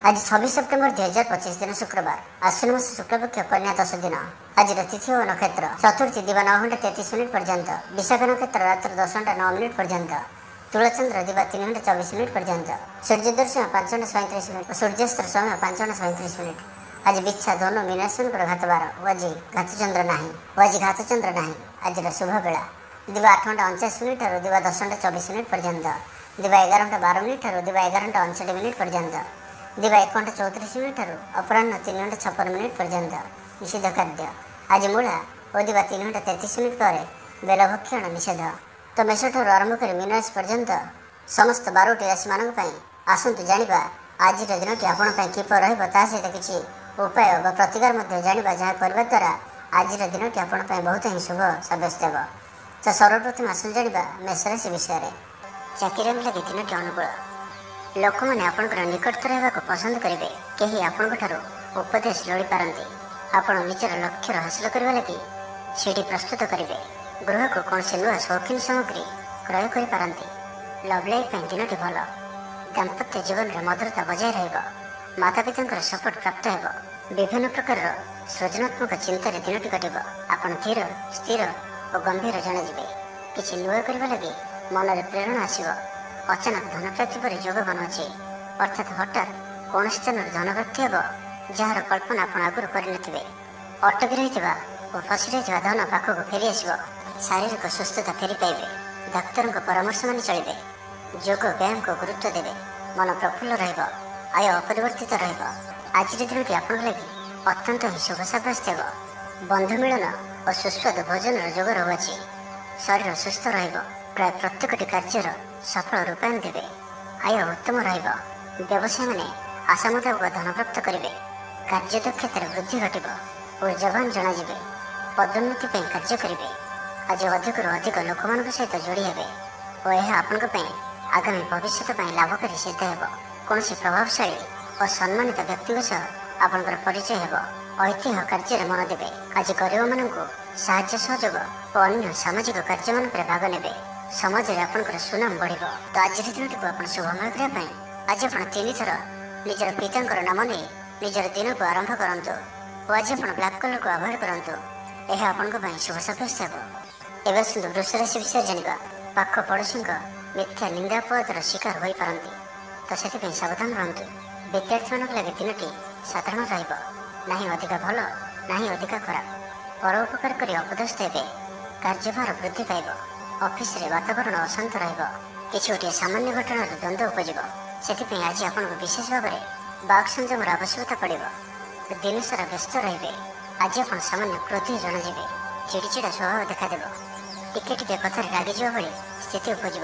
आज 26 सेप्टेम्बर 2025 दिन शुक्रवार आश्विन मास शुक्लपक्ष कन्या 10 दिन। आज तिथि और नक्षत्र चतुर्थी दिवा 9 घंटा 33 मिनिट पर्यंत, विशाख नक्षत्र रात्र 10 घंटा 9 मिनिट पर्यंत, तुलाचंद्र दिवा 3 घंटा 24 मिनिट पर्यंत, सूर्योदय समय 5 घंटा 37 मिनिट और सूर्यास्त समय 5 घंटा 37 मिनिट। आज बिच्छा धनु मीनाश्विन घात 12 आज घातचंद्र नहीं। आज शुभ बेला दिवा 8 घंटा 49 मिनिट और दिवा 10 घंटा 24 मिनिट पर्यंत, दिवा 11 घंटा 12 मिनिट और दिवा 11 घंटा 59 मिनिट पर्यंत, दिवा 1 घंटा 34 मिनिट और अपराह्न 3 घंटा 56 मिनिट पर्यंत। निषिद्ध खाद्य आज मूला और दिवा 3 घंटा 33 मिनिट पर बेलभक्षण निषेध। तो मेष ठार आरंभ कर मीन राशि पर्यंत समस्त 12टी राशि मानक आसतु जानिबा आज दिनटी आपण किपर रहा सहित किसी उपाय व प्रतिकार जानिबा जहाँ करने द्वारा आज दिनटी आपण बहुत ही शुभ सब्यस्त हो। तो सर्वप्रथम आसतु जानिबा मेष राशि विषय। चाकरी लगे दिनटी अनुकूल, लोक मैंने आपंकर निकटतर होगा पसंद करेंगे, कहीं आपण उपदेश लोड़ी पारती, आपण निजर लक्ष्य हासिल करने लगी सीढ़ी प्रस्तुत करेंगे। गृह को कौन से नुआ शौकीन सामग्री क्रय करपारती। लव लाइफ दिनटी भल, दाम्पत्य जीवन में मधुरता बजाय रहा, माता पिता सपोर्ट प्राप्त हो, विभिन्न प्रकार सृजनात्मक चिंतार दिनटी कटब। आपण धीर स्थिर और गंभीर जनाजे, किसी नुआ करने लगी मन में प्रेरणा आसव। अचानक धन प्राप्ति पर जोग बनाऊे, अर्थात हठात कौन स्थान धन प्राप्ति हे जार कल्पना आप आगुरी करे। अटकी रही और फसी रही धन पाखक फेरी आस, शारीरिक सुस्थता फेरी पाइबे, डाक्तर परामर्श मान चलिए, जोग व्यायाम को गुरुत्व देवे, मन प्रफुल्ल रहा, आय अपरिवर्तित रहा। आज दिनटी आप लगे अत्यंत ही शुभ सब्यस्त हो। बंधु मिलन और सुस्वाद भोजन जोग रहुआछि, शरीर सुस्थ रहा, प्राय प्रत्येकटी कार्यर सफल रूपायन देवे, आय उत्तम रहा। व्यवसाय मैंने आशा मुताबक धन प्राप्त करेंगे, कार्य दक्षता वृद्धि घटब, ऊर्जावान जनाजे, पदोन्नति कार्य करेंगे। आज अधिक अधिक लोक मान सहित जोड़ी हे और यह आपण आगामी भविष्य लाभकारी सिद्ध हो। कौन प्रभावशाली और सम्मानित व्यक्ति सह आपंकर परिचय हो, ऐतिह्य कार्य मन देवे। आज गरीब मानक साहाय्य सहयोग और अन्य सामाजिक कार्य मान भाग ने, समाज में आपंकर सुनाम बढ़। तो आज दिन को आप शुभमय करने आज आप 3 थर निजर पिता नाम नहीं निजर दिन को आरंभ करूँ और आज आप ब्लैक कलर को अवॉइड करूँ, यह आपण शुभ सब्यस्त हो। एवं सुंदर वृष राशि विषय जाना, पाख पड़ोशी मिथ्या निंदापदर शिकार हो पारती, तो से सावधान रहतु। विद्यार्थी मान लगे दिनटी साधारण रहा, अधिक भल ना अधिक खराब, परोपकार कर अपदस्थ हे, कार्यभार वृद्धि पाइब, ऑफिस रे वातावरण अशांत रहा, किसी गोटे सामान्य घटना द्वंद्व उपज, से आज आपको विशेष भाव में बाक संयम आवश्यकता पड़े। दिन सारा व्यस्त रे, आज आप सामान्य क्रोधी जनाजे, चिड़चिड़ा स्वभाव देखादेव, टिके टिके कथार रागिजा भाई स्थिति उपज।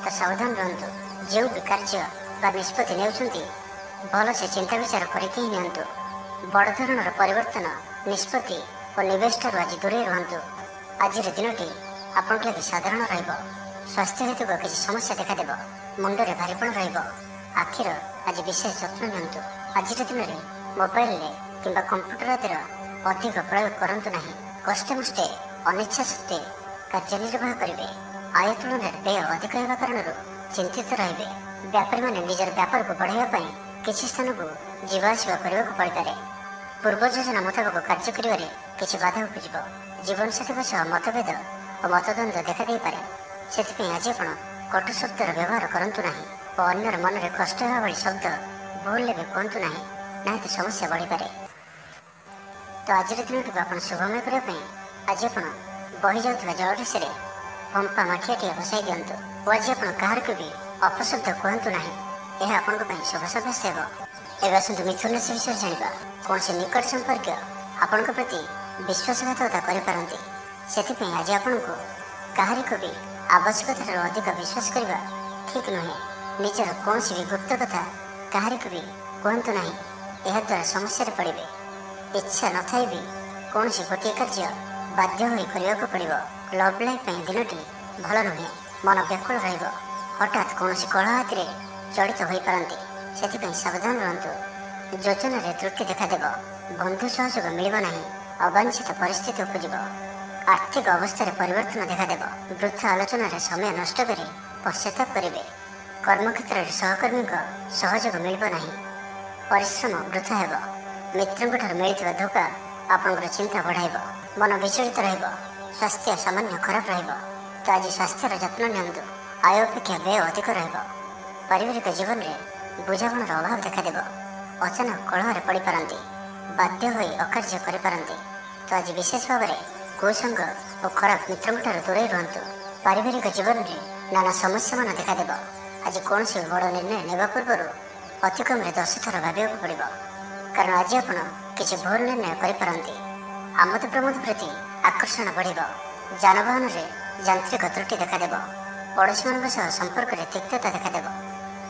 तो सावधान रहतु, जो भी कार्य निष्पत्ति ने भल से चिंता विचार करके ही नियंतु। बड़ धरणर परिवर्तन निष्पत्ति और निवेश ठार आज दूरे रुहतु। आज दिनटी आपण लगे साधारण रहा, स्वास्थ्य हेतु किसी समस्या देखादेव, मुंडे भारीपण रहा, आखिर आज विशेष जत्न नियंतु। आज दिन में मोबाइल कि कंप्यूटर आदि अधिक प्रयोग करूँ ना, कष्टे मष्टे अनिच्छा सत्वे कार्य निर्वाह करेंगे। आय तुलन में व्यय अधिक होगा कारण चिंतित रे। व्यापारी मैंने निजर व्यापार को बढ़ावा किसी स्थान को जीवाआसवा करने को पड़े। पूर्व योजना मुताबक कार्य करें किसी बाधा उपज, जीवन साथी सह मतभेद और मतद्वंद देखा दे पारे, से आज आप कटु शब्दर व्यवहार करूँ ना और अन्यर मन में कष्ट होगा भाई शब्द भूल भी कहतु ना, तो समस्या बढ़ी पारे। तो आज दिन को आप शुभमय करने आज आप बही जाऊा जलराशि पंपा माठियाटी बसाई दिंतु और आज आप कहार को भी अपशब्द कहतु ना, यह आपण शुभ सब्यस्त हो। एवं आसतु मिथुन राशि विषय जाना, कौन से निकट संपर्क आपण प्रति विश्वासघातकता करपारती, से आज आपण को कहार को भी आवश्यकतार अधिक विश्वास करने ठीक नुहे। निजर कौन भी गुप्त कथा कहार को भी कहतु ना, यह द्वारा समस्या पड़े। इच्छा न था भी कौन गोटे कार्य बाध्य हो करने को पड़ो। लव लाइफ दिनटी भल नुहे, मन व्याकुल रहा, हठात कौन कलह हाथी जड़ित हो पारती, से सावधान रहतु। योजन त्रुटि देखादेव, बंधु सहयोग मिलना, अवांछित परिस्थिति उपज, आर्थिक अवस्था परिवर्तन देखादेव, वृथा आलोचन समय नष्ट कर पश्चाताप करेंगे। कर्मक्षेत्र सहकर्मी सहयोग मिलना, ପରିଶ୍ରମ ବୃଥା ହେବ। ମିତ୍ରଙ୍କଠାରୁ ମିଳିଥିବା ଧୋକା ଆପଣଙ୍କର ଚିନ୍ତା ବଢ଼ାଇବ। ମନ ବିଚଳିତ ରହିବ। ସ୍ୱାସ୍ଥ୍ୟ ସାମାନ୍ୟ ଖରାପ ରହିବ। ତ ଆଜି ସ୍ୱାସ୍ଥ୍ୟର ଯତ୍ନ ନିଅନ୍ତୁ। ଆୟ ଅପେକ୍ଷା ବ୍ୟୟ ଅଧିକ ରହିବ। ପାରିବାରିକ ଜୀବନରେ ବୁଝାମଣାର ଅଭାବ ଦେଖାଦେବ। ଅଚାନକ କଳହରେ ପଡ଼ିପାରନ୍ତି। ବାଧ୍ୟ ହୋଇ ଅକାର୍ଯ୍ୟ କରିପାରନ୍ତି। ତ ଆଜି ବିଶେଷ ଭାବରେ କୁସଙ୍ଗ ଓ ଖରାପ ମିତ୍ରଙ୍କଠାରୁ ଦୂରେଇ ରୁହନ୍ତୁ। ପାରିବାରିକ ଜୀବନରେ ନାନା ସମସ୍ୟାମାନ ଦେଖାଦେବ। ଆଜି କୌଣସି ବଡ଼ ନିର୍ଣ୍ଣୟ ନେବା ପୂର୍ବରୁ ଅତି କମ୍ରେ 10 ଥର ଭାବିବାକୁ ପଡ଼ିବ। କାରଣ ଆଜି ଆପଣ କିଛି ଭୁଲ ନିର୍ଣ୍ଣୟ କରିପାରନ୍ତି। ଆମୋଦ ପ୍ରମୋଦ ପ୍ରତି ଆକର୍ଷଣ ବଢ଼ିବ। ଯାନବାହନରେ ଯାନ୍ତ୍ରିକ ତ୍ରୁଟି ଦେଖାଦେବ। ପଡ଼ୋଶୀମାନଙ୍କ ସହ ସମ୍ପର୍କରେ ତିକ୍ତତା ଦେଖାଦେବ।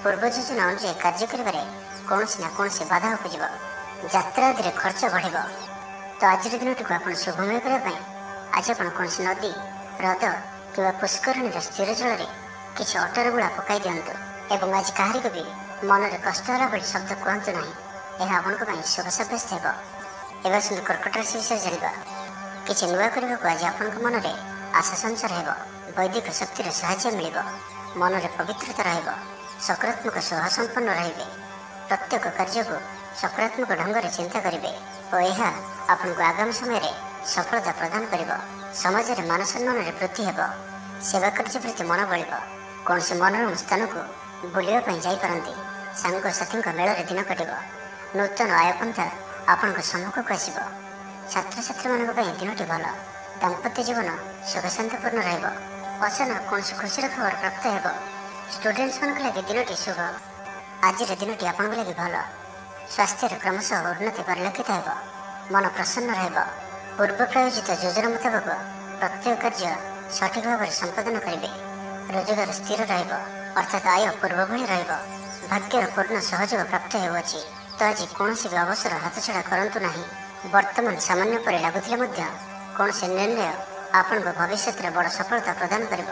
ପୂର୍ବ ଯୋଜନା ଅନୁଯାୟୀ କାର୍ଯ୍ୟ କରିବାରେ କୌଣସି ନା କୌଣସି ବାଧା ଉପୁଜିବ। ଯାତ୍ରା ଆଦିରେ ଖର୍ଚ୍ଚ ବଢ଼ିବ। ତ ଆଜିର ଦିନଟିକୁ ଆପଣ ଶୁଭମୟ କରିବା ପାଇଁ ଆଜି ଆପଣ କୌଣସି ନଦୀ, ହ୍ରଦ କିମ୍ବା ପୁଷ୍କରିଣୀର ସ୍ଥିର ଜଳରେ କିଛି ଅଟର ଗୁଳା ପକାଇ ଦିଅନ୍ତୁ। ଏବଂ ଆଜି କାହାରିକୁ ବି ମନରେ କଷ୍ଟ ହେଲା ଭଳି ଶବ୍ଦ କୁହନ୍ତୁ ନାହିଁ। ଏହା ଆପଣଙ୍କ ପାଇଁ ଶୁଭ ସାବ୍ୟସ୍ତ ହେବ। ଏବେ ଆସନ୍ତୁ କର୍କଟ ରାଶି ବିଷୟରେ ଜାଣିବା। କିଛି ନୂଆ କରିବାକୁ ଆଜି ଆପଣଙ୍କ ମନରେ ଆଶା ସଞ୍ଚାର ହେବ। ବୈଦିକ ଶକ୍ତିର ସାହାଯ୍ୟ ମିଳିବ। ମନରେ ପବିତ୍ରତା ରହିବ। ସକାରାତ୍ମକ ସ୍ୱଭାବ ସମ୍ପନ୍ନ ରହିବେ। ପ୍ରତ୍ୟେକ କାର୍ଯ୍ୟକୁ ସକାରାତ୍ମକ ଢଙ୍ଗରେ ଚିନ୍ତା କରିବେ ଓ ଏହା ଆପଣଙ୍କୁ ଆଗାମୀ ସମୟରେ ସଫଳତା ପ୍ରଦାନ କରିବ। ସମାଜରେ ମାନ ସମ୍ମାନରେ ବୃଦ୍ଧି ହେବ। ସେବା କାର୍ଯ୍ୟ ପ୍ରତି ମନ ବଳିବ। କୌଣସି ମନୋରମ ସ୍ଥାନକୁ ବୁଲିବା ପାଇଁ ଯାଇପାରନ୍ତି। ସାଙ୍ଗସାଥୀଙ୍କ ମେଳରେ ଦିନ କଟିବ। ନୂତନ ଆୟପନ୍ଥା ଆପଣଙ୍କ ସମ୍ମୁଖକୁ ଆସିବ। ଛାତ୍ରଛାତ୍ରୀମାନଙ୍କ ପାଇଁ ଦିନଟି ଭଲ। ଦାମ୍ପତ୍ୟ ଜୀବନ ସୁଖଶାନ୍ତପୂର୍ଣ୍ଣ ରହିବ। ଅଚାନକ କୌଣସି ଖୁସିର ଖବର ପ୍ରାପ୍ତ ହେବ। ଷ୍ଟୁଡେଣ୍ଟମାନଙ୍କ ଲାଗି ଦିନଟି ଶୁଭ। ଆଜିର ଦିନଟି ଆପଣଙ୍କ ଲାଗି ଭଲ। ସ୍ୱାସ୍ଥ୍ୟରେ କ୍ରମଶଃ ଉନ୍ନତି ପରିଲକ୍ଷିତ ହେବ। ମନ ପ୍ରସନ୍ନ ରହିବ। ପୂର୍ବ ପ୍ରାୟୋଜିତ ଯୋଜନା ମୁତାବକ ପ୍ରତ୍ୟେକ କାର୍ଯ୍ୟ ସଠିକ ଭାବରେ ସମ୍ପାଦନ କରିବେ। ରୋଜଗାର ସ୍ଥିର ରହିବ, ଅର୍ଥାତ୍ ଆୟ ପୂର୍ବ ଭଳି ରହିବ। ଭାଗ୍ୟର ପୂର୍ଣ୍ଣ ସହଯୋଗ ପ୍ରାପ୍ତ ହେଉଅଛି। ତ ଆଜି କୌଣସି ବି ଅବସର ହାତଛଡ଼ା କରନ୍ତୁ ନାହିଁ। ବର୍ତ୍ତମାନ ସାମାନ୍ୟ ପରି ଲାଗୁଥିଲେ ମଧ୍ୟ କୌଣସି ନିର୍ଣ୍ଣୟ ଆପଣଙ୍କ ଭବିଷ୍ୟତରେ ବଡ଼ ସଫଳତା ପ୍ରଦାନ କରିବ।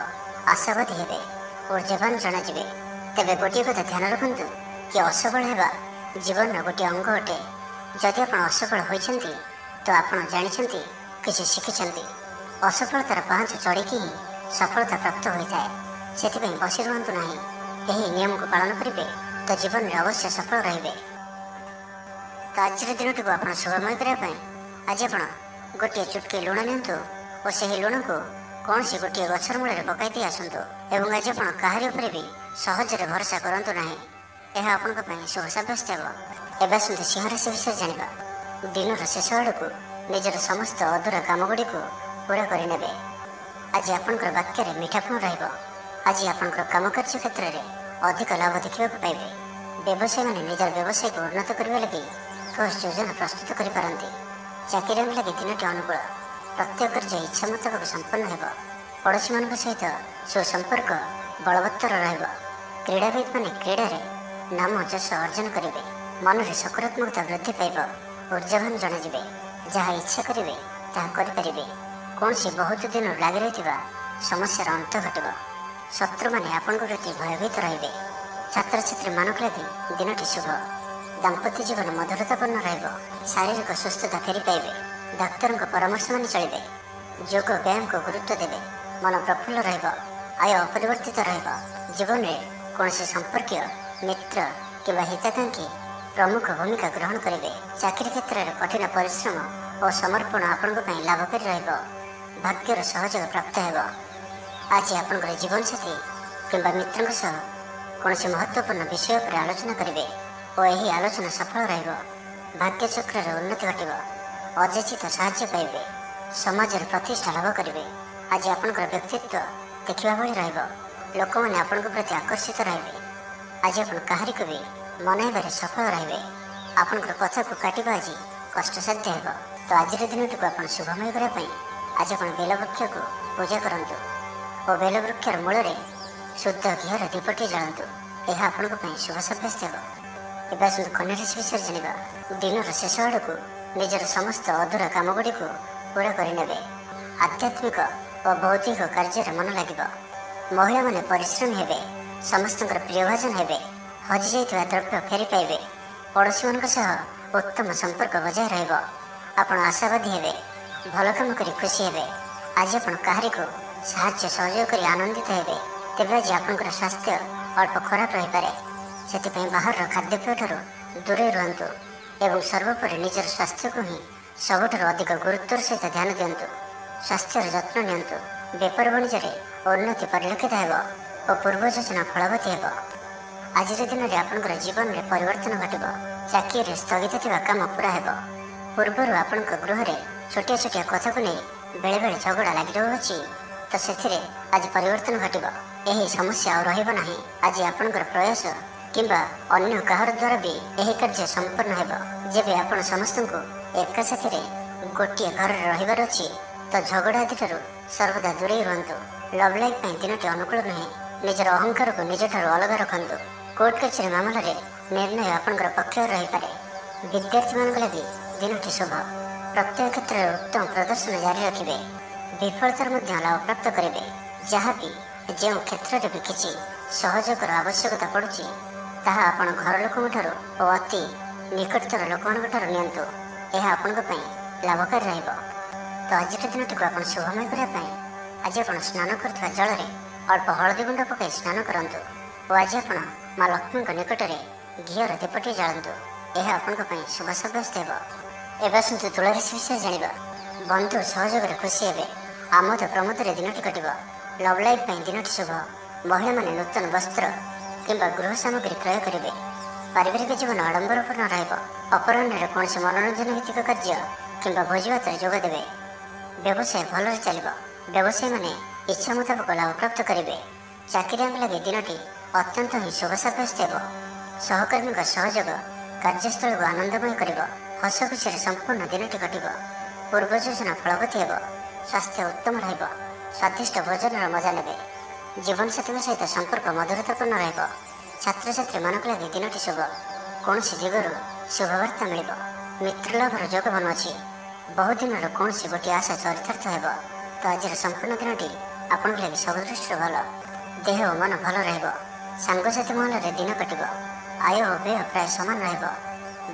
ଆଶାବାଦୀ ହେବେ, ଊର୍ଜ୍ଜାବାନ ଜଣାଯିବେ। ତେବେ ଗୋଟିଏ କଥା ଧ୍ୟାନ ରଖନ୍ତୁ କି ଅସଫଳ ହେବା ଜୀବନର ଗୋଟିଏ ଅଙ୍ଗ ଅଟେ। ଯଦି ଆପଣ ଅସଫଳ ହୋଇଛନ୍ତି ତ ଆପଣ ଜାଣିଛନ୍ତି, କିଛି ଶିଖିଛନ୍ତି। ଅସଫଳତାର ପାହାଚ ଚଢ଼ିକି ହିଁ ସଫଳତା ପ୍ରାପ୍ତ ହୋଇଥାଏ। ସେଥିପାଇଁ ବସି ରୁହନ୍ତୁ ନାହିଁ। ଏହି ନିୟମକୁ ପାଳନ କରିବେ ତ ଜୀବନରେ ଅବଶ୍ୟ ସଫଳ ରହିବେ। ତ ଆଜିର ଦିନଟିକୁ ଆପଣ ଶୁଭମୟ କରିବା ପାଇଁ ଆଜି ଆପଣ ଗୋଟିଏ ଚୁଟକି ଲୁଣ ନିଅନ୍ତୁ ଓ ସେହି ଲୁଣକୁ କୌଣସି ଗୋଟିଏ ଗଛର ମୂଳରେ ପକାଇ ଦେଇ ଆସନ୍ତୁ। ଏବଂ ଆଜି ଆପଣ କାହାରି ଉପରେ ବି ସହଜରେ ଭରସା କରନ୍ତୁ ନାହିଁ। ଏହା ଆପଣଙ୍କ ପାଇଁ ଶୁଭ ସାବ୍ୟସ୍ତ ହେବ। ଏବେ ଆସନ୍ତୁ ସିଂହ ରାଶି ବିଷୟରେ ଜାଣିବା। ଦିନର ଶେଷ ଆଡ଼କୁ ନିଜର ସମସ୍ତ ଅଧୁରା କାମଗୁଡ଼ିକୁ ପୂରା କରିନେବେ। ଆଜି ଆପଣଙ୍କର ବାକ୍ୟରେ ମିଠାପଣ ରହିବ। ଆଜି ଆପଣଙ୍କର କାମକାର୍ଯ୍ୟ କ୍ଷେତ୍ରରେ ଅଧିକ ଲାଭ ଦେଖିବାକୁ ପାଇବେ। ବ୍ୟବସାୟୀମାନେ ନିଜର ବ୍ୟବସାୟକୁ ଉନ୍ନତ କରିବା ଲାଗି ଠୋସ୍ ଯୋଜନା ପ୍ରସ୍ତୁତ କରିପାରନ୍ତି। ଚାକିରିଆଙ୍କ ଲାଗି ଦିନଟି ଅନୁକୂଳ। ପ୍ରତ୍ୟେକ କାର୍ଯ୍ୟ ଇଚ୍ଛା ମୁତାବକ ସମ୍ପନ୍ନ ହେବ। ପଡ଼ୋଶୀମାନଙ୍କ ସହିତ ସୁସମ୍ପର୍କ ବଳବତ୍ତର ରହିବ। କ୍ରୀଡ଼ାବିତ୍ମାନେ କ୍ରୀଡ଼ାରେ ନାମ ଯଶ ଅର୍ଜନ କରିବେ। ମନରେ ସକାରାତ୍ମକତା ବୃଦ୍ଧି ପାଇବ। ଊର୍ଜ୍ଜାବାନ ଜଣାଯିବେ। ଯାହା ଇଚ୍ଛା କରିବେ ତାହା କରିପାରିବେ। କୌଣସି ବହୁତ ଦିନରୁ ଲାଗି ରହିଥିବା ସମସ୍ୟାର ଅନ୍ତ ଘଟିବ। ଶତ୍ରୁମାନେ ଆପଣଙ୍କ ପ୍ରତି ଭୟଭୀତ ରହିବେ। ଛାତ୍ରଛାତ୍ରୀମାନଙ୍କ ଲାଗି ଦିନଟି ଶୁଭ। ଦାମ୍ପତ୍ୟ ଜୀବନ ମଧୁରତାପୂର୍ଣ୍ଣ ରହିବ। ଶାରୀରିକ ସୁସ୍ଥତା ଫେରି ପାଇବେ। ଡାକ୍ତରଙ୍କ ପରାମର୍ଶ ମାନି ଚଳିବେ। ଯୋଗ ବ୍ୟାୟାମକୁ ଗୁରୁତ୍ୱ ଦେବେ। ମନ ପ୍ରଫୁଲ୍ଲ ରହିବ। ଆୟ ଅପରିବର୍ତ୍ତିତ ରହିବ। ଜୀବନରେ କୌଣସି ସମ୍ପର୍କୀୟ, ମିତ୍ର କିମ୍ବା ହିତାକାଂକ୍ଷୀ ପ୍ରମୁଖ ଭୂମିକା ଗ୍ରହଣ କରିବେ। ଚାକିରି କ୍ଷେତ୍ରରେ କଠିନ ପରିଶ୍ରମ ଓ ସମର୍ପଣ ଆପଣଙ୍କ ପାଇଁ ଲାଭକାରୀ ରହିବ। ଭାଗ୍ୟର ସହଯୋଗ ପ୍ରାପ୍ତ ହେବ। ଆଜି ଆପଣଙ୍କର ଜୀବନସାଥୀ କିମ୍ବା ମିତ୍ରଙ୍କ ସହ କୌଣସି ମହତ୍ତ୍ୱପୂର୍ଣ୍ଣ ବିଷୟ ଉପରେ ଆଲୋଚନା କରିବେ ଓ ଏହି ଆଲୋଚନା ସଫଳ ରହିବ। ଭାଗ୍ୟଚକ୍ରରେ ଉନ୍ନତି ଘଟିବ। ଅଯାଚିତ ସାହାଯ୍ୟ ପାଇବେ। ସମାଜରେ ପ୍ରତିଷ୍ଠା ଲାଭ କରିବେ। ଆଜି ଆପଣଙ୍କର ବ୍ୟକ୍ତିତ୍ୱ ଦେଖିବା ଭଳି ରହିବ। ଲୋକମାନେ ଆପଣଙ୍କ ପ୍ରତି ଆକର୍ଷିତ ରହିବେ। ଆଜି ଆପଣ କାହାରିକୁ ବି ମନାଇବାରେ ସଫଳ ରହିବେ। ଆପଣଙ୍କର କଥାକୁ କାଟିବା ଆଜି କଷ୍ଟସାଧ୍ୟ ହେବ। ତ ଆଜିର ଦିନଟିକୁ ଆପଣ ଶୁଭମୟ କରିବା ପାଇଁ ଆଜି ଆପଣ ବେଲବୃକ୍ଷକୁ ପୂଜା କରନ୍ତୁ ଓ ବେଲବୃକ୍ଷର ମୂଳରେ ଶୁଦ୍ଧ ଘିଅର ଦୀପଟି ଜାଳନ୍ତୁ। ଏହା ଆପଣଙ୍କ ପାଇଁ ଶୁଭ ସାବ୍ୟସ୍ତ ହେବ। ଏବେ ଆସନ୍ତୁ କନ୍ୟା ରାଶି ବିଷୟରେ ଜାଣିବା। ଦିନର ଶେଷ ଆଡ଼କୁ ନିଜର ସମସ୍ତ ଅଧୁରା କାମଗୁଡ଼ିକୁ ପୂରା କରିନେବେ। ଆଧ୍ୟାତ୍ମିକ ଓ ବୌଦ୍ଧିକ କାର୍ଯ୍ୟରେ ମନ ଲାଗିବ। ମହିଳାମାନେ ପରିଶ୍ରମୀ ହେବେ। ସମସ୍ତଙ୍କର ପ୍ରିୟଭାଜନ ହେବେ। ହଜିଯାଇଥିବା ଦ୍ରବ୍ୟ ଫେରି ପାଇବେ। ପଡ଼ୋଶୀମାନଙ୍କ ସହ ଉତ୍ତମ ସମ୍ପର୍କ ବଜାୟ ରହିବ। ଆପଣ ଆଶାବାଦୀ ହେବେ। ଭଲ କାମ କରି ଖୁସି ହେବେ। ଆଜି ଆପଣ କାହାରିକୁ ସାହାଯ୍ୟ ସହଯୋଗ କରି ଆନନ୍ଦିତ ହେବେ। ତେବେ ଆଜି ଆପଣଙ୍କର ସ୍ୱାସ୍ଥ୍ୟ ଅଳ୍ପ ଖରାପ ରହିପାରେ। ସେଥିପାଇଁ ବାହାରର ଖାଦ୍ୟପେୟଠାରୁ ଦୂରେଇ ରୁହନ୍ତୁ ଏବଂ ସର୍ବୋପରି ନିଜର ସ୍ୱାସ୍ଥ୍ୟକୁ ହିଁ ସବୁଠାରୁ ଅଧିକ ଗୁରୁତ୍ୱର ସହିତ ଧ୍ୟାନ ଦିଅନ୍ତୁ। ସ୍ୱାସ୍ଥ୍ୟର ଯତ୍ନ ନିଅନ୍ତୁ। ବେପାର ବାଣିଜ୍ୟରେ ଉନ୍ନତି ପରିଲକ୍ଷିତ ହେବ ଓ ପୂର୍ବ ଯୋଜନା ଫଳବତୀ ହେବ। ଆଜିର ଦିନରେ ଆପଣଙ୍କର ଜୀବନରେ ପରିବର୍ତ୍ତନ ଘଟିବ। ଚାକିରିରେ ସ୍ଥଗିତ ଥିବା କାମ ପୁରା ହେବ। ପୂର୍ବରୁ ଆପଣଙ୍କ ଗୃହରେ ଛୋଟିଆ ଛୋଟିଆ କଥାକୁ ନେଇ ବେଳେବେଳେ ଝଗଡ଼ା ଲାଗି ରହୁଅଛି, ତ ସେଥିରେ ଆଜି ପରିବର୍ତ୍ତନ ଘଟିବ। ଏହି ସମସ୍ୟା ଆଉ ରହିବ ନାହିଁ। ଆଜି ଆପଣଙ୍କର ପ୍ରୟାସ କିମ୍ବା ଅନ୍ୟ କାହାର ଦ୍ୱାରା ବି ଏହି କାର୍ଯ୍ୟ ସମ୍ପନ୍ନ ହେବ। ଯେବେ ଆପଣ ସମସ୍ତଙ୍କୁ ଏକା ସାଥିରେ ଗୋଟିଏ ଘରରେ ରହିବାର ଅଛି, ତ ଝଗଡ଼ା ଆଦିଠାରୁ ସର୍ବଦା ଦୂରେଇ ରୁହନ୍ତୁ। ଲଭ୍ ଲାଇଫ୍ ପାଇଁ ଦିନଟି ଅନୁକୂଳ ନୁହେଁ। ନିଜର ଅହଙ୍କାରକୁ ନିଜଠାରୁ ଅଲଗା ରଖନ୍ତୁ। କୋର୍ଟ କଚେରୀ ମାମଲାରେ ନିର୍ଣ୍ଣୟ ଆପଣଙ୍କର ପକ୍ଷରେ ରହିପାରେ। ବିଦ୍ୟାର୍ଥୀମାନଙ୍କ ଲାଗି ଦିନଟି ଶୁଭ। ପ୍ରତ୍ୟେକ କ୍ଷେତ୍ରରେ ଉତ୍ତମ ପ୍ରଦର୍ଶନ ଜାରି ରଖିବେ। ବିଫଳତାର ମଧ୍ୟ ଲାଭ ପ୍ରାପ୍ତ କରିବେ। ଯାହାବି ଯେଉଁ କ୍ଷେତ୍ରରେ ବି କିଛି ସହଯୋଗର ଆବଶ୍ୟକତା ପଡ଼ୁଛି, ତାହା ଆପଣ ଘର ଲୋକଙ୍କଠାରୁ ଓ ଅତି ନିକଟତର ଲୋକମାନଙ୍କଠାରୁ ନିଅନ୍ତୁ। ଏହା ଆପଣଙ୍କ ପାଇଁ ଲାଭକାରୀ ରହିବ। ତ ଆଜିର ଦିନଟିକୁ ଆପଣ ଶୁଭମୟ କରିବା ପାଇଁ ଆଜି ଆପଣ ସ୍ନାନ କରୁଥିବା ଜଳରେ ଅଳ୍ପ ହଳଦୀ ଗୁଣ୍ଡ ପକାଇ ସ୍ନାନ କରନ୍ତୁ ଓ ଆଜି ଆପଣ ମା ଲକ୍ଷ୍ମୀଙ୍କ ନିକଟରେ ଘିଅର ଦୀପଟିଏ ଜାଳନ୍ତୁ। ଏହା ଆପଣଙ୍କ ପାଇଁ ଶୁଭ ସାବ୍ୟସ୍ତ ହେବ। ଏବେ ଆସନ୍ତୁ ତୁଳାରାଶି ବିଷୟରେ ଜାଣିବା। ବନ୍ଧୁ ସହଯୋଗରେ ଖୁସି ହେବେ। ଆମୋଦ ପ୍ରମୋଦରେ ଦିନଟି କଟିବ। ଲଭ୍ ଲାଇଫ୍ ପାଇଁ ଦିନଟି ଶୁଭ। ମହିଳାମାନେ ନୂତନ ବସ୍ତ୍ର କିମ୍ବା ଗୃହ ସାମଗ୍ରୀ କ୍ରୟ କରିବେ। ପାରିବାରିକ ଜୀବନ ଆଡ଼ମ୍ବରପୂର୍ଣ୍ଣ ରହିବ। ଅପରାହ୍ନରେ କୌଣସି ମନୋରଞ୍ଜନ ଭିତ୍ତିକ କାର୍ଯ୍ୟ କିମ୍ବା ଭୋଜିଭାତରେ ଯୋଗ ଦେବେ। ବ୍ୟବସାୟ ଭଲରେ ଚାଲିବ। ବ୍ୟବସାୟୀମାନେ ଇଚ୍ଛା ମୁତାବକ ଲାଭ ପ୍ରାପ୍ତ କରିବେ। ଚାକିରିଆଙ୍କ ଲାଗି ଦିନଟି ଅତ୍ୟନ୍ତ ହିଁ ଶୁଭ ସାବ୍ୟସ୍ତ ହେବ। ସହକର୍ମୀଙ୍କ ସହଯୋଗ କାର୍ଯ୍ୟସ୍ଥଳକୁ ଆନନ୍ଦମୟ କରିବ। ହସ ଖୁସିରେ ସମ୍ପୂର୍ଣ୍ଣ ଦିନଟି କଟିବ। ପୂର୍ବ ଯୋଜନା ଫଳବତୀ ହେବ। ସ୍ୱାସ୍ଥ୍ୟ ଉତ୍ତମ ରହିବ। ସ୍ୱାଦିଷ୍ଟ ଭୋଜନର ମଜା ନେବେ। ଜୀବନସାଥୀଙ୍କ ସହିତ ସମ୍ପର୍କ ମଧୁରତାପୂର୍ଣ୍ଣ ରହିବ। ଛାତ୍ରଛାତ୍ରୀମାନଙ୍କ ଲାଗି ଦିନଟି ଶୁଭ। କୌଣସି ଦିଗରୁ ଶୁଭବାର୍ତ୍ତା ମିଳିବ। ମିତ୍ରଲାଭର ଯୋଗ ବନୁଅଛି। ବହୁଦିନର କୌଣସି ଗୋଟିଏ ଆଶା ଚରିତାର୍ଥ ହେବ। ତ ଆଜିର ସମ୍ପୂର୍ଣ୍ଣ ଦିନଟି ଆପଣଙ୍କ ଲାଗି ସବୁ ଦୃଷ୍ଟିରୁ ଭଲ। ଦେହ ଓ ମନ ଭଲ ରହିବ। ସାଙ୍ଗସାଥି ମହଲରେ ଦିନ କଟିବ। ଆୟ ଓ ବ୍ୟୟ ପ୍ରାୟ ସମାନ ରହିବ।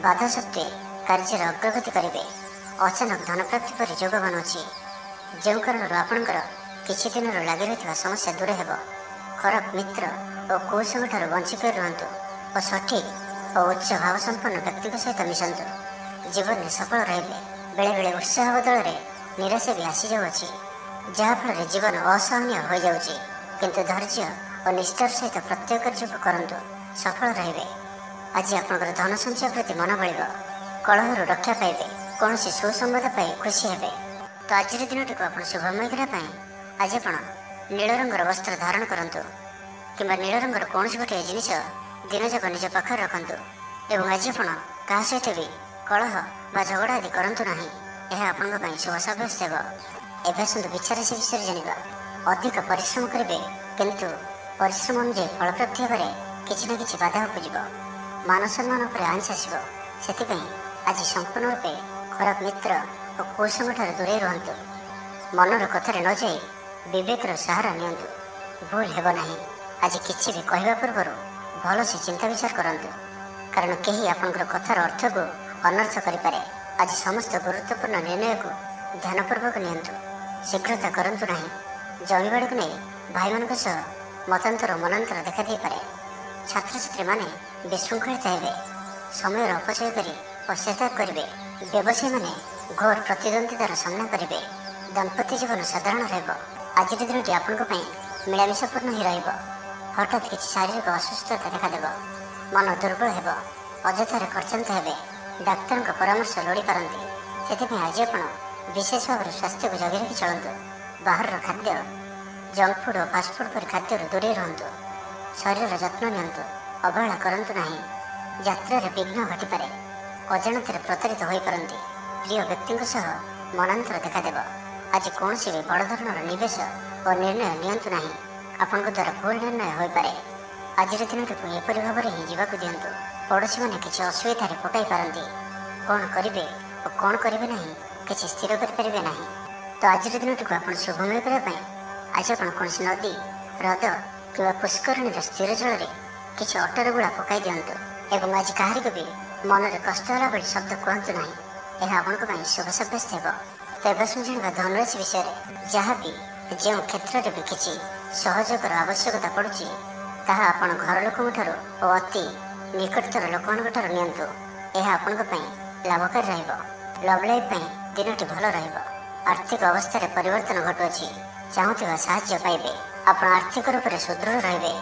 ବାଧା ସତ୍ତ୍ୱେ କାର୍ଯ୍ୟରେ ଅଗ୍ରଗତି କରିବେ। ଅଚାନକ ଧନପ୍ରାପ୍ତି ପରି ଯୋଗ ବନୁଅଛି। ଯେଉଁ କାରଣରୁ ଆପଣଙ୍କର କିଛି ଦିନରୁ ଲାଗି ରହିଥିବା ସମସ୍ୟା ଦୂର ହେବ। ଖରାପ ମିତ୍ର ଓ କୁସଙ୍ଗଠାରୁ ବଞ୍ଚିତ ରୁହନ୍ତୁ ଓ ସଠିକ୍ ଓ ଉଚ୍ଚ ଭାବସମ୍ପନ୍ନ ବ୍ୟକ୍ତିଙ୍କ ସହିତ ମିଶନ୍ତୁ। ଜୀବନରେ ସଫଳ ରହିବେ। ବେଳେବେଳେ ଉତ୍ସାହ ବଦଳରେ ନିରାଶା ବି ଆସିଯାଉଅଛି, ଯାହାଫଳରେ ଜୀବନ ଅସହନୀୟ ହୋଇଯାଉଛି। କିନ୍ତୁ ଧୈର୍ଯ୍ୟ ଓ ନିଷ୍ଠାର ସହିତ ପ୍ରତ୍ୟେକ କାର୍ଯ୍ୟକୁ କରନ୍ତୁ, ସଫଳ ରହିବେ। ଆଜି ଆପଣଙ୍କର ଧନ ସଞ୍ଚୟ ପ୍ରତି ମନ ବଳିବ। କଳହରୁ ରକ୍ଷା ପାଇବେ। କୌଣସି ସୁସମ୍ବାଦ ପାଇ ଖୁସି ହେବେ। ତ ଆଜିର ଦିନଟିକୁ ଆପଣ ଶୁଭମୟ କରିବା ପାଇଁ ଆଜି ଆପଣ ନୀଳ ରଙ୍ଗର ବସ୍ତ୍ର ଧାରଣ କରନ୍ତୁ କିମ୍ବା ନୀଳ ରଙ୍ଗର କୌଣସି ଗୋଟିଏ ଜିନିଷ ଦିନଯାକ ନିଜ ପାଖରେ ରଖନ୍ତୁ ଏବଂ ଆଜି ଆପଣ କାହା ସହିତ ବି କଳହ ବା ଝଗଡ଼ା ଆଦି କରନ୍ତୁ ନାହିଁ। ଏହା ଆପଣଙ୍କ ପାଇଁ ଶୁଭ ସାବ୍ୟସ୍ତ ହେବ। ଏବେ ଆସନ୍ତୁ ବିଚାରାଶି ବିଷୟରେ ଜାଣିବା। ଅଧିକ ପରିଶ୍ରମ କରିବେ, କିନ୍ତୁ ପରିଶ୍ରମ ଅନୁଯାୟୀ ଫଳପ୍ରାପ୍ତି ହେବାରେ କିଛି ନା କିଛି ବାଧା ଉପୁଜିବ। ମାନ ସମ୍ମାନ ଉପରେ ଆଞ୍ଚ ଆସିବ। ସେଥିପାଇଁ ଆଜି ସମ୍ପୂର୍ଣ୍ଣ ରୂପେ ଖରାପ ମିତ୍ର ଓ କୁସଙ୍ଗଠାରୁ ଦୂରେଇ ରୁହନ୍ତୁ। ମନର କଥାରେ ନ ଯାଇ ବିବେକର ସାହାରା ନିଅନ୍ତୁ। ଭୁଲ ହେବ ନାହିଁ। ଆଜି କିଛି ବି କହିବା ପୂର୍ବରୁ ଭଲସେ ଚିନ୍ତା ବିଚାର କରନ୍ତୁ, କାରଣ କେହି ଆପଣଙ୍କର କଥାର ଅର୍ଥକୁ ଅନର୍ଥ କରିପାରେ। ଆଜି ସମସ୍ତ ଗୁରୁତ୍ୱପୂର୍ଣ୍ଣ ନିର୍ଣ୍ଣୟକୁ ଧ୍ୟାନପୂର୍ବକ ନିଅନ୍ତୁ। ଶୀଘ୍ରତା କରନ୍ତୁ ନାହିଁ। ଜମିବାଡ଼ିକୁ ନେଇ ଭାଇମାନଙ୍କ ସହ ମତାନ୍ତର ମନାନ୍ତର ଦେଖାଦେଇପାରେ। ଛାତ୍ରଛାତ୍ରୀମାନେ ବିଶୃଙ୍ଖଳିତ ହେବେ। ସମୟର ଅପଚୟ କରି ପଶ୍ଚାତାପ କରିବେ। ବ୍ୟବସାୟୀମାନେ ଘୋର ପ୍ରତିଦ୍ୱନ୍ଦିତାର ସାମ୍ନା କରିବେ। ଦାମ୍ପତ୍ୟ ଜୀବନ ସାଧାରଣ ରହିବ। ଆଜିର ଦିନଟି ଆପଣଙ୍କ ପାଇଁ ମିଳାମିଶାପୂର୍ଣ୍ଣ ହିଁ ରହିବ। ହଠାତ୍ କିଛି ଶାରୀରିକ ଅସୁସ୍ଥତା ଦେଖାଦେବ। ମନ ଦୁର୍ବଳ ହେବ। ଅଯଥାରେ ଖର୍ଚ୍ଚାନ୍ତ ହେବେ। ଡାକ୍ତରଙ୍କ ପରାମର୍ଶ ଲୋଡ଼ିପାରନ୍ତି। ସେଥିପାଇଁ ଆଜି ଆପଣ ବିଶେଷ ଭାବରେ ସ୍ୱାସ୍ଥ୍ୟକୁ ଜଗି ରଖି ଚଳନ୍ତୁ। ବାହାରର ଖାଦ୍ୟ, ଜଙ୍କ ଫୁଡ୍ ଓ ଫାଷ୍ଟଫୁଡ୍ ପରି ଖାଦ୍ୟରୁ ଦୂରେଇ ରୁହନ୍ତୁ। ଶରୀରର ଯତ୍ନ ନିଅନ୍ତୁ। ଅବହେଳା କରନ୍ତୁ ନାହିଁ। ଯାତ୍ରାରେ ବିଘ୍ନ ଘଟିପାରେ। ଅଜାଣତରେ ପ୍ରତାରିତ ହୋଇପାରନ୍ତି। ପ୍ରିୟ ବ୍ୟକ୍ତିଙ୍କ ସହ ମନାନ୍ତର ଦେଖାଦେବ। ଆଜି କୌଣସି ବି ବଡ଼ ଧରଣର ନିବେଶ ଓ ନିର୍ଣ୍ଣୟ ନିଅନ୍ତୁ ନାହିଁ। ଆପଣଙ୍କ ଦ୍ୱାରା ଭୁଲ ନିର୍ଣ୍ଣୟ ହୋଇପାରେ। ଆଜିର ଦିନଟିକୁ ଏପରି ଭାବରେ ହିଁ ଯିବାକୁ ଦିଅନ୍ତୁ। ପଡ଼ୋଶୀମାନେ କିଛି ଅସୁବିଧାରେ ପକାଇ ପାରନ୍ତି। କ'ଣ କରିବେ ଓ କ'ଣ କରିବେ ନାହିଁ କିଛି ସ୍ଥିର କରିପାରିବେ ନାହିଁ। ତ ଆଜିର ଦିନଟିକୁ ଆପଣ ଶୁଭମୟ କରିବା ପାଇଁ ଆଜି ଆପଣ କୌଣସି ନଦୀ, ହ୍ରଦ କିମ୍ବା ପୁଷ୍କରିଣୀର ସ୍ଥିର ଜଳରେ କିଛି ଅଟର ଗୁଳା ପକାଇ ଦିଅନ୍ତୁ ଏବଂ ଆଜି କାହାରିକୁ ବି ମନରେ କଷ୍ଟ ହେଲା ଭଳି ଶବ୍ଦ କୁହନ୍ତୁ ନାହିଁ। ଏହା ଆପଣଙ୍କ ପାଇଁ ଶୁଭ ସାବ୍ୟସ୍ତ ହେବ। ତ ଏବେ ଜାଣିବା ଧନରାଶି ବିଷୟରେ। ଯାହାବି ଯେଉଁ କ୍ଷେତ୍ରରେ ବି କିଛି ସହଯୋଗର ଆବଶ୍ୟକତା ପଡ଼ୁଛି, ତାହା ଆପଣ ଘର ଲୋକଙ୍କଠାରୁ ଓ ଅତି ନିକଟତର ଲୋକମାନଙ୍କଠାରୁ ନିଅନ୍ତୁ। ଏହା ଆପଣଙ୍କ ପାଇଁ ଲାଭକାରୀ ରହିବ। ଲଭ୍ ଲାଇଫ୍ ପାଇଁ ଦିନଟି ଭଲ ରହିବ। ଆର୍ଥିକ ଅବସ୍ଥାରେ ପରିବର୍ତ୍ତନ ଘଟୁଅଛି। ଚାହୁଁଥିବା ସାହାଯ୍ୟ ପାଇବେ। ଆପଣ ଆର୍ଥିକ ରୂପରେ ସୁଦୃଢ଼ ରହିବେ।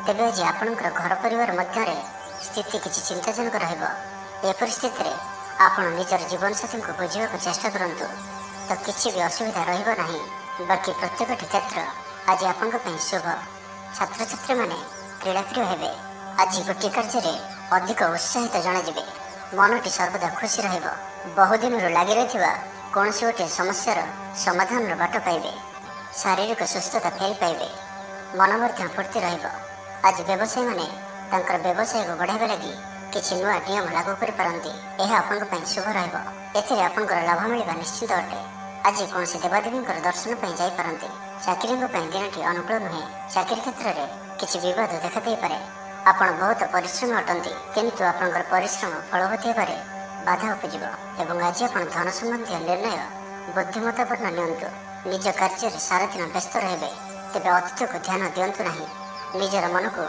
ତେବେ ଆଜି ଆପଣଙ୍କର ଘର ପରିବାର ମଧ୍ୟରେ ସ୍ଥିତି କିଛି ଚିନ୍ତାଜନକ ରହିବ। ଏ ପରିସ୍ଥିତିରେ ଆପଣ ନିଜର ଜୀବନସାଥୀଙ୍କୁ ବୁଝିବାକୁ ଚେଷ୍ଟା କରନ୍ତୁ, ତ କିଛି ବି ଅସୁବିଧା ରହିବ ନାହିଁ। ବାକି ପ୍ରତ୍ୟେକଟି କ୍ଷେତ୍ର ଆଜି ଆପଣଙ୍କ ପାଇଁ ଶୁଭ। ଛାତ୍ରଛାତ୍ରୀମାନେ କ୍ରୀଡ଼ାପ୍ରିୟ ହେବେ। ଆଜି ଗୋଟିଏ କାର୍ଯ୍ୟରେ ଅଧିକ ଉତ୍ସାହିତ ଜଣାଯିବେ। ମନଟି ସର୍ବଦା ଖୁସି ରହିବ। ବହୁଦିନରୁ ଲାଗି ରହିଥିବା କୌଣସି ଗୋଟିଏ ସମସ୍ୟାର ସମାଧାନର ବାଟ ପାଇବେ। ଶାରୀରିକ ସୁସ୍ଥତା ଫେରି ପାଇବେ। ମନ ମଧ୍ୟ ଫୁର୍ତ୍ତି ରହିବ। ଆଜି ବ୍ୟବସାୟୀମାନେ ତାଙ୍କର ବ୍ୟବସାୟକୁ ବଢ଼ାଇବା ଲାଗି କିଛି ନୂଆ ନିୟମ ଲାଗୁ କରିପାରନ୍ତି। ଏହା ଆପଣଙ୍କ ପାଇଁ ଶୁଭ ରହିବ। ଏଥିରେ ଆପଣଙ୍କର ଲାଭ ମିଳିବା ନିଶ୍ଚିତ ଅଟେ। ଆଜି କୌଣସି ଦେବାଦେବୀଙ୍କର ଦର୍ଶନ ପାଇଁ ଯାଇପାରନ୍ତି। ଚାକିରିଙ୍କ ପାଇଁ ଦିନଟି ଅନୁକୂଳ ନୁହେଁ। ଚାକିରି କ୍ଷେତ୍ରରେ କିଛି ବିବାଦ ଦେଖାଦେଇପାରେ। ଆପଣ ବହୁତ ପରିଶ୍ରମୀ ଅଟନ୍ତି, କିନ୍ତୁ ଆପଣଙ୍କର ପରିଶ୍ରମ ଫଳବତୀ ହେବାରେ ବାଧା ଉପୁଜିବ ଏବଂ ଆଜି ଆପଣ ଧନ ସମ୍ବନ୍ଧୀୟ ନିର୍ଣ୍ଣୟ ବୁଦ୍ଧିମତ୍ତାପୂର୍ଣ୍ଣ ନିଅନ୍ତୁ। ନିଜ କାର୍ଯ୍ୟରେ ସାରାଦିନ ବ୍ୟସ୍ତ ରହିବେ। ତେବେ ଅତୀତକୁ ଧ୍ୟାନ ଦିଅନ୍ତୁ ନାହିଁ। ନିଜର ମନକୁ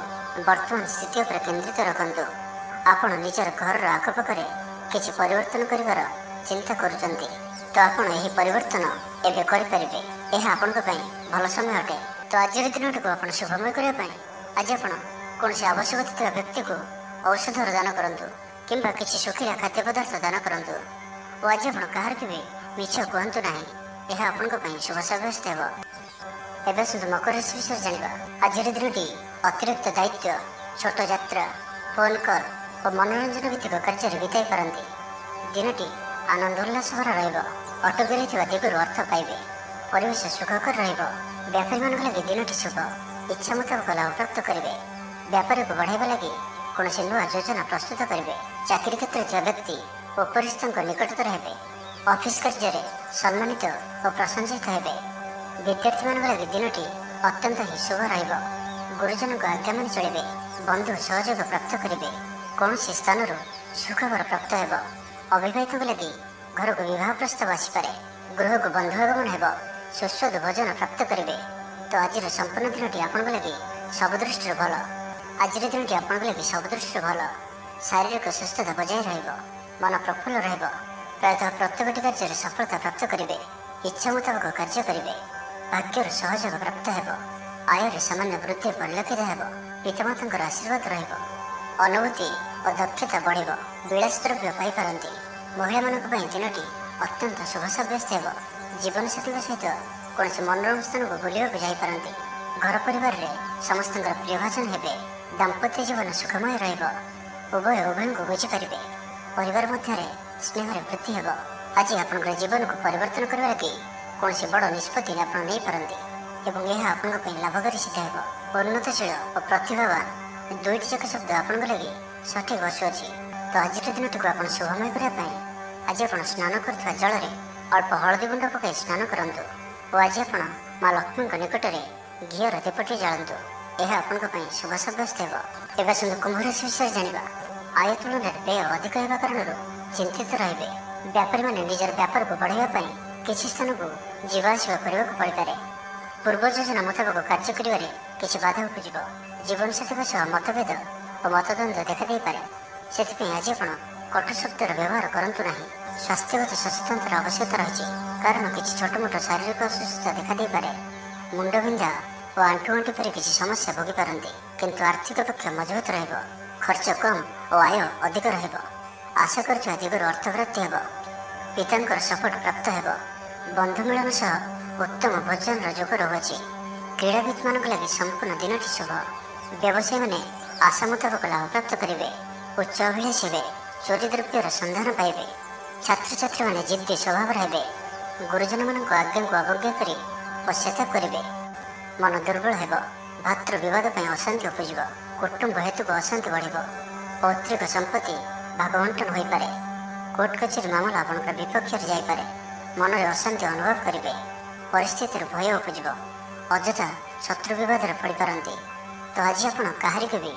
ବର୍ତ୍ତମାନ ସ୍ଥିତି ଉପରେ କେନ୍ଦ୍ରିତ ରଖନ୍ତୁ। ଆପଣ ନିଜର ଘରର ଆଖପାଖରେ କିଛି ପରିବର୍ତ୍ତନ କରିବାର ଚିନ୍ତା କରୁଛନ୍ତି, ତ ଆପଣ ଏହି ପରିବର୍ତ୍ତନ ଏବେ କରିପାରିବେ। ଏହା ଆପଣଙ୍କ ପାଇଁ ଭଲ ସମୟ ଅଟେ। ତ ଆଜିର ଦିନଟିକୁ ଆପଣ ଶୁଭମୟ କରିବା ପାଇଁ ଆଜି ଆପଣ କୌଣସି ଆବଶ୍ୟକତା ଥିବା ବ୍ୟକ୍ତିକୁ ଔଷଧର ଦାନ କରନ୍ତୁ କିମ୍ବା କିଛି ଶୁଖିଲା ଖାଦ୍ୟ ପଦାର୍ଥ ଦାନ କରନ୍ତୁ। ଓ ଆଜି ଆପଣ କାହାରିକୁ ବି ମିଛ କୁହନ୍ତୁ ନାହିଁ। ଏହା ଆପଣଙ୍କ ପାଇଁ ଶୁଭ ସାବ୍ୟସ୍ତ ହେବ। ଏବେ ସୁଦ୍ଧା ମକର ରାଶି ବିଷୟରେ ଜାଣିବା। ଆଜିର ଦିନଟି ଅତିରିକ୍ତ ଦାୟିତ୍ୱ, ଛୋଟ ଯାତ୍ରା, ଫୋନ୍ କଲ୍ ଓ ମନୋରଞ୍ଜନ ଭିତ୍ତିକ କାର୍ଯ୍ୟରେ ବିତାଇ ପାରନ୍ତି। ଦିନଟି ଆନନ୍ଦ ଉଲ୍ଲାସ ଭରା ରହିବ। ଅଟକି ରହିଥିବା ଦିଗରୁ ଅର୍ଥ ପାଇବେ। ପରିବେଶ ସୁଖକର ରହିବ। ବ୍ୟାପାରୀମାନଙ୍କ ଲାଗି ଦିନଟି ଶୁଭ। ଇଚ୍ଛା ମୁତାବକ ଲାଭ ପ୍ରାପ୍ତ କରିବେ। ବ୍ୟାପାରକୁ ବଢ଼ାଇବା ଲାଗି କୌଣସି ନୂଆ ଯୋଜନା ପ୍ରସ୍ତୁତ କରିବେ। ଚାକିରି କ୍ଷେତ୍ରରେ ଥିବା ବ୍ୟକ୍ତି ଉପରିସ୍ଥଙ୍କ ନିକଟତର ହେବେ। ଅଫିସ୍ କାର୍ଯ୍ୟରେ ସମ୍ମାନିତ ଓ ପ୍ରଶଂସିତ ହେବେ। ବିଦ୍ୟାର୍ଥୀମାନଙ୍କ ଲାଗି ଦିନଟି ଅତ୍ୟନ୍ତ ହିଁ ଶୁଭ ରହିବ। ଗୁରୁଜନଙ୍କ ଆଜ୍ଞା ମାନି ଚଳିବେ। ବନ୍ଧୁ ସହଯୋଗ ପ୍ରାପ୍ତ କରିବେ। କୌଣସି ସ୍ଥାନରୁ ସୁଖବର ପ୍ରାପ୍ତ ହେବ। ଅବିବାହିତଙ୍କ ଲାଗି ଘରକୁ ବିବାହ ପ୍ରସ୍ତାବ ଆସିପାରେ। ଗୃହକୁ ବନ୍ଧୁ ଆଗମନ ହେବ। ସୁସ୍ୱାଦୁ ଭୋଜନ ପ୍ରାପ୍ତ କରିବେ। ତ ଆଜିର ସମ୍ପୂର୍ଣ୍ଣ ଦିନଟି ଆପଣଙ୍କ ଲାଗି ସବୁ ଦୃଷ୍ଟିରୁ ଭଲ। ଆଜିର ଦିନଟି ଆପଣଙ୍କ ଲାଗି ସବୁ ଦୃଷ୍ଟିରୁ ଭଲ। ଶାରୀରିକ ସୁସ୍ଥତା ବଜାୟ ରହିବ। ମନ ପ୍ରଫୁଲ୍ଲ ରହିବ। ପ୍ରାୟତଃ ପ୍ରତ୍ୟେକଟି କାର୍ଯ୍ୟରେ ସଫଳତା ପ୍ରାପ୍ତ କରିବେ। ଇଚ୍ଛା ମୁତାବକ କାର୍ଯ୍ୟ କରିବେ। ଭାଗ୍ୟର ସହଯୋଗ ପ୍ରାପ୍ତ ହେବ। ଆୟରେ ସାମାନ୍ୟ ବୃଦ୍ଧି ପରିଲକ୍ଷିତ ହେବ। ପିତାମାତାଙ୍କର ଆଶୀର୍ବାଦ ରହିବ। ଅନୁଭୂତି ଓ ଦକ୍ଷତା ବଢ଼ିବ। ବିଳାସ ଦ୍ରବ୍ୟ ପାଇପାରନ୍ତି। ମହିଳାମାନଙ୍କ ପାଇଁ ଦିନଟି ଅତ୍ୟନ୍ତ ଶୁଭ ସାବ୍ୟସ୍ତ ହେବ। ଜୀବନସାଥୀଙ୍କ ସହିତ କୌଣସି ମନୋରମ ସ୍ଥାନକୁ ବୁଲିବାକୁ ଯାଇପାରନ୍ତି। ଘର ପରିବାରରେ ସମସ୍ତଙ୍କର ପ୍ରିୟଭାଜନ ହେବେ। ଦାମ୍ପତ୍ୟ ଜୀବନ ସୁଖମୟ ରହିବ। ଉଭୟ ଉଭୟଙ୍କୁ ବୁଝିପାରିବେ। ପରିବାର ମଧ୍ୟରେ ସ୍ନେହରେ ବୃଦ୍ଧି ହେବ। ଆଜି ଆପଣଙ୍କର ଜୀବନକୁ ପରିବର୍ତ୍ତନ କରିବା ଲାଗି କୌଣସି ବଡ଼ ନିଷ୍ପତ୍ତି ଆପଣ ନେଇପାରନ୍ତି ଏବଂ ଏହା ଆପଣଙ୍କ ପାଇଁ ଲାଭକାରୀ ସିଦ୍ଧ ହେବ। ଉନ୍ନତଶୀଳ ଓ ପ୍ରତିଭାବାନ ଦୁଇଟି ଯାକ ଶବ୍ଦ ଆପଣଙ୍କ ଲାଗି ସଠିକ୍ ବସୁଅଛି। ତ ଆଜିର ଦିନଟିକୁ ଆପଣ ଶୁଭମୟ କରିବା ପାଇଁ ଆଜି ଆପଣ ସ୍ନାନ କରୁଥିବା ଜଳରେ ଅଳ୍ପ ହଳଦୀ ଗୁଣ୍ଡ ପକାଇ ସ୍ନାନ କରନ୍ତୁ ଓ ଆଜି ଆପଣ ମା ଲକ୍ଷ୍ମୀଙ୍କ ନିକଟରେ ଘିଅର ଦୀପଟି ଜାଳନ୍ତୁ। ଏହା ଆପଣଙ୍କ ପାଇଁ ଶୁଭ ସାବ୍ୟସ୍ତ ହେବ। ଏବେ ଆସନ୍ତୁ କୁମ୍ଭ ରାଶି ବିଷୟରେ ଜାଣିବା। ଆୟ ତୁଳନାରେ ବ୍ୟୟ ଅଧିକ ହେବା କାରଣରୁ ଚିନ୍ତିତ ରହିବେ। ବ୍ୟାପାରୀମାନେ ନିଜର ବ୍ୟାପାରକୁ ବଢ଼ାଇବା ପାଇଁ କିଛି ସ୍ଥାନକୁ ଯିବା ଆସିବା କରିବାକୁ ପଡ଼ିପାରେ। ପୂର୍ବ ଯୋଜନା ମୁତାବକ କାର୍ଯ୍ୟ କରିବାରେ କିଛି ବାଧା ଉପୁଜିବ। ଜୀବନସାଥୀଙ୍କ ସହ ମତଭେଦ ଓ ମତଦ୍ୱନ୍ଦ୍ୱ ଦେଖାଦେଇପାରେ। ସେଥିପାଇଁ ଆଜି ଆପଣ କଟୁ ଶବ୍ଦର ବ୍ୟବହାର କରନ୍ତୁ ନାହିଁ। ସ୍ୱାସ୍ଥ୍ୟଗତ ସଚେତନତାର ଆବଶ୍ୟକତା ରହିଛି, କାରଣ କିଛି ଛୋଟମୋଟ ଶାରୀରିକ ଅସୁସ୍ଥତା ଦେଖାଦେଇପାରେ। ମୁଣ୍ଡବିନ୍ଧା ଓ ଆଣ୍ଠୁଗଣ୍ଠି ପରି କିଛି ସମସ୍ୟା ଭୋଗିପାରନ୍ତି, କିନ୍ତୁ ଆର୍ଥିକ ପକ୍ଷ ମଜବୁତ ରହିବ। ଖର୍ଚ୍ଚ କମ୍ ଓ ଆୟ ଅଧିକ ରହିବ। ଆଶା କରୁଥିବା ଦିଗରୁ ଅର୍ଥପ୍ରାପ୍ତି ହେବ। ପିତାଙ୍କର ସପୋର୍ଟ ପ୍ରାପ୍ତ ହେବ। ବନ୍ଧୁ ମିଳନ ସହ ଉତ୍ତମ ଭୋଜନର ଯୋଗ ରହୁଅଛି। କ୍ରୀଡ଼ାବିତ୍ମାନଙ୍କ ଲାଗି ସମ୍ପୂର୍ଣ୍ଣ ଦିନଟି ଶୁଭ। ବ୍ୟବସାୟୀମାନେ ଆଶା ମୁତାବକ ଲାଭ ପ୍ରାପ୍ତ କରିବେ। ଉଚ୍ଚ ଅଭିଳାଷୀ ହେବେ। ଚୋରି ଦ୍ରବ୍ୟର ସନ୍ଧାନ ପାଇବେ। ଛାତ୍ରଛାତ୍ରୀମାନେ ଜିଦ୍ଦି ସ୍ୱଭାବର ହେବେ। ଗୁରୁଜନମାନଙ୍କ ଆଜ୍ଞାକୁ ଅବଜ୍ଞା କରି ପଶ୍ଚାତାପ କରିବେ। ମନ ଦୁର୍ବଳ ହେବ। ଭାତୃ ବିବାଦ ପାଇଁ ଅଶାନ୍ତି ଉପୁଜିବ। କୁଟୁମ୍ବ ହେତୁକୁ ଅଶାନ୍ତି ବଢ଼ିବ। ପୈତୃକ ସମ୍ପତ୍ତି ଭାଗବଣ୍ଟନ ହୋଇପାରେ। କୋର୍ଟ କଚେରୀ ମାମଲା ଆପଣଙ୍କର ବିପକ୍ଷରେ ଯାଇପାରେ। ମନରେ ଅଶାନ୍ତି ଅନୁଭବ କରିବେ। ପରିସ୍ଥିତିରୁ ଭୟ ଉପୁଜିବ। ଅଯଥା ଶତ୍ରୁ ବିବାଦରେ ପଡ଼ିପାରନ୍ତି। ତ ଆଜି ଆପଣ କାହାରିକୁ ବି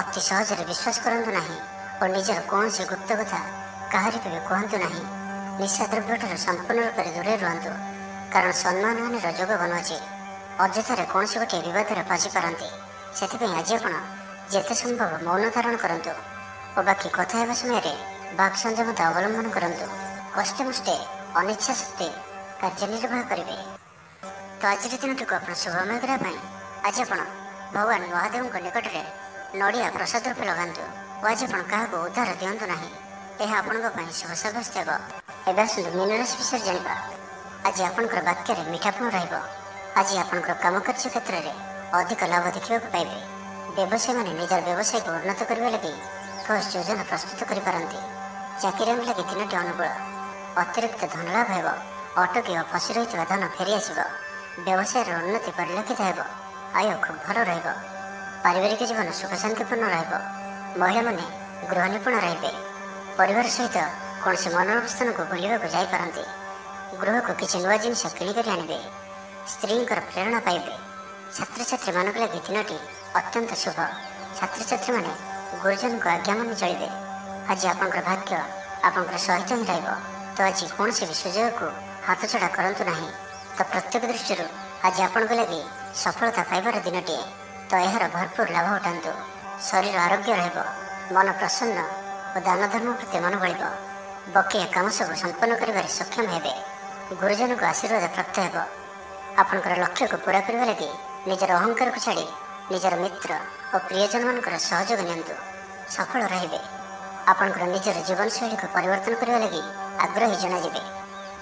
ଅତି ସହଜରେ ବିଶ୍ୱାସ କରନ୍ତୁ ନାହିଁ ଓ ନିଜର କୌଣସି ଗୁପ୍ତ କଥା କାହାରିକୁ ବି କୁହନ୍ତୁ ନାହିଁ। ନିଶା ଦ୍ରବ୍ୟଠାରୁ ସମ୍ପୂର୍ଣ୍ଣ ରୂପରେ ଦୂରେଇ ରୁହନ୍ତୁ, କାରଣ ସମ୍ମାନହାନିର ଯୋଗ ବନୁଅଛି। ଅଯଥାରେ କୌଣସି ଗୋଟିଏ ବିବାଦରେ ଫସିପାରନ୍ତି। ସେଥିପାଇଁ ଆଜି ଆପଣ ଯେତେ ସମ୍ଭବ ମୌନ ଧାରଣ କରନ୍ତୁ। ଓ ବାକି କଥା ହେବା ସମୟରେ ବାକ୍ ସଂଯମତା ଅବଲମ୍ବନ କରନ୍ତୁ। କଷ୍ଟେମଷ୍ଟେ ଅନିଚ୍ଛା ସତ୍ତ୍ୱେ କାର୍ଯ୍ୟନିର୍ବାହ କରିବେ। ତ ଆଜିର ଦିନଟିକୁ ଆପଣ ଶୁଭମୟ କରିବା ପାଇଁ ଆଜି ଆପଣ ଭଗବାନ ମହାଦେବଙ୍କ ନିକଟରେ ନଡ଼ିଆ ପ୍ରସାଦ ରୂପେ ଲଗାନ୍ତୁ ଓ ଆଜି ଆପଣ କାହାକୁ ଉଦ୍ଧାର ଦିଅନ୍ତୁ ନାହିଁ। ଏହା ଆପଣଙ୍କ ପାଇଁ ଶୁଭ ସାବ୍ୟସ୍ତ ହେବ। ଏବେ ଆସନ୍ତୁ ମୀନ ରାଶି ବିଷୟରେ ଜାଣିବା। ଆଜି ଆପଣଙ୍କର ବାକ୍ୟରେ ମିଠାପଣ ରହିବ। ଆଜି ଆପଣଙ୍କର କାମକାର୍ଯ୍ୟ କ୍ଷେତ୍ରରେ ଅଧିକ ଲାଭ ଦେଖିବାକୁ ପାଇବେ। ବ୍ୟବସାୟୀମାନେ ନିଜର ବ୍ୟବସାୟକୁ ଉନ୍ନତ କରିବା ଲାଗି ଠୋସ୍ ଯୋଜନା ପ୍ରସ୍ତୁତ କରିପାରନ୍ତି। ଚାକିରିଆଙ୍କ ଲାଗି ଦିନଟି ଅନୁକୂଳ। ଅତିରିକ୍ତ ଧନ ଲାଭ ହେବ। ଅଟକି ଓ ଫସି ରହିଥିବା ଧନ ଫେରିଆସିବ। ବ୍ୟବସାୟର ଉନ୍ନତି ପରିଲକ୍ଷିତ ହେବ। ଆୟ ଖୁବ୍ ଭଲ ରହିବ। ପାରିବାରିକ ଜୀବନ ସୁଖ ଶାନ୍ତିପୂର୍ଣ୍ଣ ରହିବ। ମହିଳାମାନେ ଗୃହ ନିପୁଣ ରହିବେ। ପରିବାର ସହିତ କୌଣସି ମନୋରମ ସ୍ଥାନକୁ ବୁଲିବାକୁ ଯାଇପାରନ୍ତି। ଗୃହକୁ କିଛି ନୂଆ ଜିନିଷ କିଣିକରି ଆଣିବେ। ସ୍ତ୍ରୀଙ୍କର ପ୍ରେରଣା ପାଇବେ। ଛାତ୍ରଛାତ୍ରୀମାନଙ୍କ ଲାଗି ଦିନଟି ଅତ୍ୟନ୍ତ ଶୁଭ। ଛାତ୍ରଛାତ୍ରୀମାନେ ଗୁରୁଜନଙ୍କ ଆଜ୍ଞା ମାନି ଚଳିବେ। ଆଜି ଆପଣଙ୍କର ଭାଗ୍ୟ ଆପଣଙ୍କର ସହିତ ହିଁ ରହିବ। ତ ଆଜି କୌଣସି ବି ସୁଯୋଗକୁ ହାତଛଡ଼ା କରନ୍ତୁ ନାହିଁ। ତ ପ୍ରତ୍ୟେକ ଦୃଷ୍ଟିରୁ ଆଜି ଆପଣଙ୍କ ଲାଗି ସଫଳତା ପାଇବାର ଦିନଟିଏ। ତ ଏହାର ଭରପୁର ଲାଭ ଉଠାନ୍ତୁ। ଶରୀର ଆରୋଗ୍ୟ ରହିବ। ମନ ପ୍ରସନ୍ନ ଓ ଦାନ ଧର୍ମ ପ୍ରତି ମନ ବଳିବ। ବକେୟା କାମ ସବୁ ସମ୍ପନ୍ନ କରିବାରେ ସକ୍ଷମ ହେବେ। ଗୁରୁଜନଙ୍କ ଆଶୀର୍ବାଦ ପ୍ରାପ୍ତ ହେବ। ଆପଣଙ୍କର ଲକ୍ଷ୍ୟକୁ ପୂରା କରିବା ଲାଗି ନିଜର ଅହଙ୍କାରକୁ ଛାଡ଼ି ନିଜର ମିତ୍ର ଓ ପ୍ରିୟଜନମାନଙ୍କର ସହଯୋଗ ନିଅନ୍ତୁ। ସଫଳ ରହିବେ। ଆପଣଙ୍କର ନିଜର ଜୀବନଶୈଳୀକୁ ପରିବର୍ତ୍ତନ କରିବା ଲାଗି ଆଗ୍ରହୀ ଜଣାଯିବେ।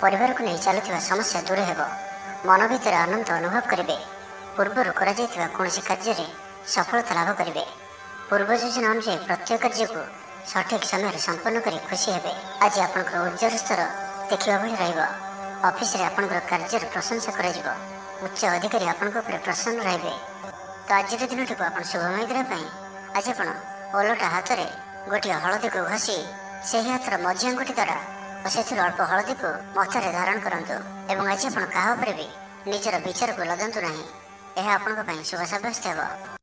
ପରିବାରକୁ ନେଇ ଚାଲୁଥିବା ସମସ୍ୟା ଦୂର ହେବ। ମନ ଭିତରେ ଆନନ୍ଦ ଅନୁଭବ କରିବେ। ପୂର୍ବରୁ କରାଯାଇଥିବା କୌଣସି କାର୍ଯ୍ୟରେ ସଫଳତା ଲାଭ କରିବେ। ପୂର୍ବ ଯୋଜନା ଅନୁଯାୟୀ ପ୍ରତ୍ୟେକ କାର୍ଯ୍ୟକୁ ସଠିକ୍ ସମୟରେ ସମ୍ପନ୍ନ କରି ଖୁସି ହେବେ। ଆଜି ଆପଣଙ୍କର ଉର୍ଜ୍ଜାର ସ୍ତର ଦେଖିବା ଭଳି ରହିବ। ଅଫିସରେ ଆପଣଙ୍କର କାର୍ଯ୍ୟର ପ୍ରଶଂସା କରାଯିବ। ଉଚ୍ଚ ଅଧିକାରୀ ଆପଣଙ୍କ ଉପରେ ପ୍ରସନ୍ନ ରହିବେ। ତ ଆଜିର ଦିନଟିକୁ ଆପଣ ଶୁଭମୟ କରିବା ପାଇଁ ଆଜି ଆପଣ ଓଲଟା ହାତରେ ଗୋଟିଏ ହଳଦୀକୁ ଘଷି ସେହି ହାତର ମଝି ଆଙ୍ଗୁଠି ଦ୍ୱାରା ଓ ସେଥିରୁ ଅଳ୍ପ ହଳଦୀକୁ ମଥାରେ ଧାରଣ କରନ୍ତୁ ଏବଂ ଆଜି ଆପଣ କାହା ଉପରେ ବି ନିଜର ବିଚାରକୁ ଲଦାନ୍ତୁ ନାହିଁ। ଏହା ଆପଣଙ୍କ ପାଇଁ ଶୁଭ ସାବ୍ୟସ୍ତ ହେବ।